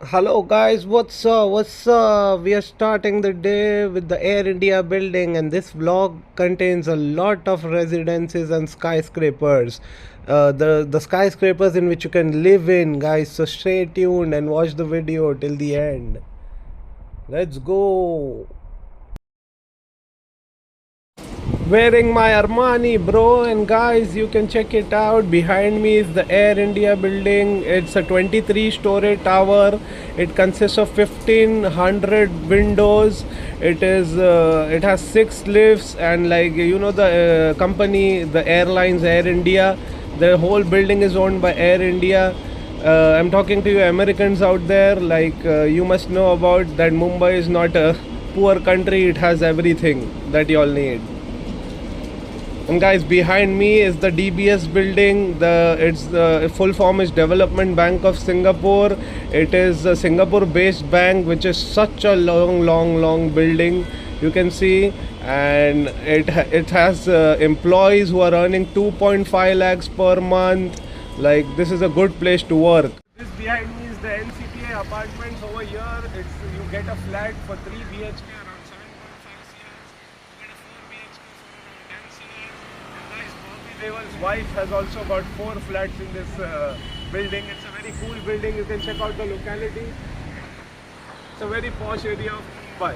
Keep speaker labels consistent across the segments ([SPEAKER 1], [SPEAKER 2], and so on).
[SPEAKER 1] Hello guys, what's up? What's up? We are starting the day with the Air India building, and this vlog contains a lot of residences and skyscrapers. The skyscrapers in which you can live in, guys. So stay tuned and watch the video till the end. Let's go. Wearing my Armani, bro. And guys, you can check it out. Behind me is the Air India building. It's a 23-story tower. It consists of 1500 windows. It has 6 lifts, and like the company, the airlines Air India, the whole building is owned by Air India. I'm talking to you Americans out there. You must know about that Mumbai is not a poor country. It has everything that you all need. And guys, behind me is the DBS building. The full form is Development Bank of Singapore. It is a Singapore-based bank, which is such a long building. You can see, and it has employees who are earning 2.5 lakhs per month. Like, this is a good place to work. This behind me is the NCTA apartments. Over here, you get a flat for 3 BHK around 7.5 CRs. You get a 4 BHK for around 10 CRs. And guys, Bobby Deol's wife has also got 4 flats in this building. It's a very cool building. You can check out the locality. It's a very posh area of Mumbai.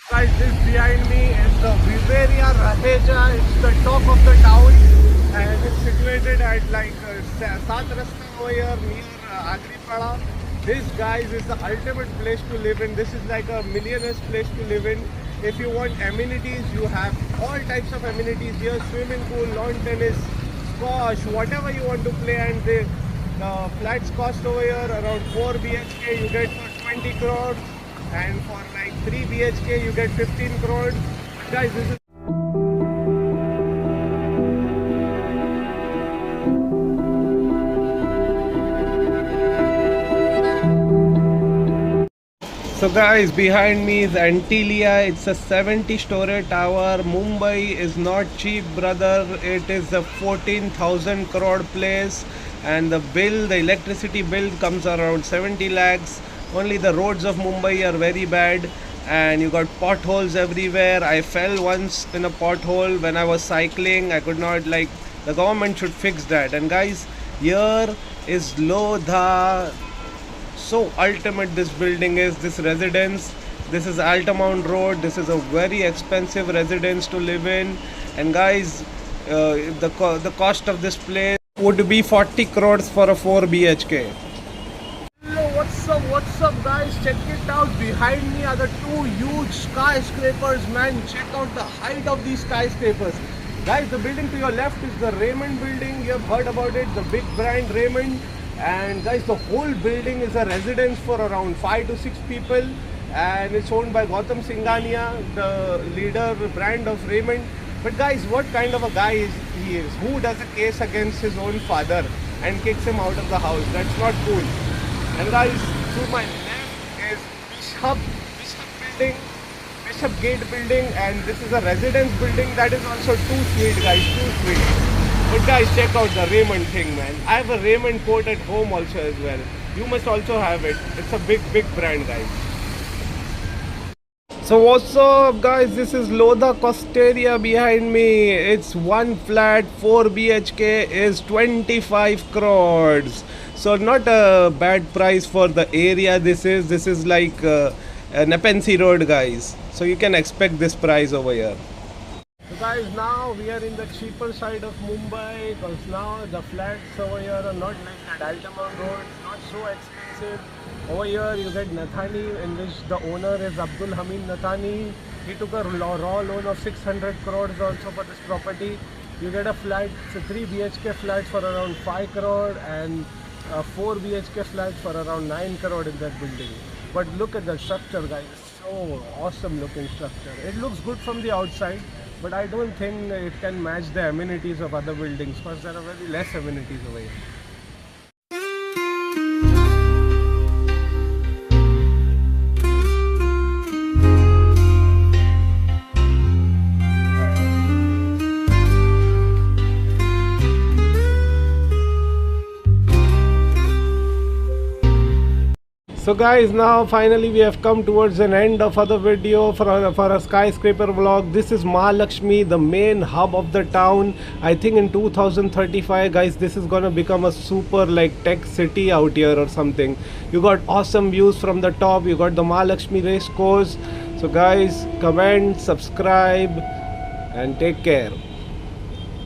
[SPEAKER 1] Guys, this behind me is the Viveria Raheja. It's the top of the town, and it's situated at Sat Rasta over here near Agripada. This, guys, is the ultimate place to live in. This is like a millionaire's place to live in. If you want amenities, you have all types of amenities here: swimming pool, lawn tennis, squash, whatever you want to play. And the flats cost over here around 4 BHK you get for 20 crores, and for like 3 BHK you get 15 crores. Guys, this is so guys, behind me is Antilia. It's a 70-story tower. Mumbai is not cheap, brother. It is a 14,000 crore place, and the electricity bill comes around 70 lakhs. Only the roads of Mumbai are very bad, and you got potholes everywhere. I fell once in a pothole when I was cycling. I could not, like, the government should fix that. And guys, here is Lodha. So ultimate this building is, this residence. This is Altamount Road. This is a very expensive residence to live in. And guys, the cost of this place would be 40 crores for a 4 BHK. Hello, what's up guys? Check it out. Behind me are the 2 huge skyscrapers, man. Check out the height of these skyscrapers. Guys, the building to your left is the Raymond building. You have heard about it, the big brand Raymond. And guys, the whole building is a residence for around 5 to 6 people, and it's owned by Gautam Singhania, the leader brand of Raymond. But guys, what kind of a guy is he is? Who does a case against his own father and kicks him out of the house? That's not cool. And guys, to my left is Bishop Gate building, and this is a residence building that is also too sweet, guys, too sweet. But guys, check out the Raymond thing, man. I have a Raymond coat at home also as well. You must also have it. It's a big brand, guys. So what's up, guys? This is Lodha Costeria behind me. It's one flat 4 BHK is 25 crores. So not a bad price for the area. This is like Nepean Road, guys. So you can expect this price over here. So guys, now we are in the cheaper side of Mumbai, because now the flats over here are not like that Altamount Road, not so expensive. Over here you get Nathani, in which the owner is Abdul Hamid Nathani. He took a raw loan of 600 crores also for this property. You get a flat, so 3 BHK flats for around 5 crore, and 4 BHK flats for around 9 crore in that building. But look at the structure, guys. So Oh, awesome looking structure. It looks good from the outside, but I don't think it can match the amenities of other buildings because there are very less amenities over here. So guys, now finally we have come towards an end of other video for a skyscraper vlog. This is Mahalakshmi, the main hub of the town. I think in 2035 guys, this is gonna become a super like tech city out here or something. You got awesome views from the top. You got the Mahalakshmi race course. So guys, comment, subscribe and take care.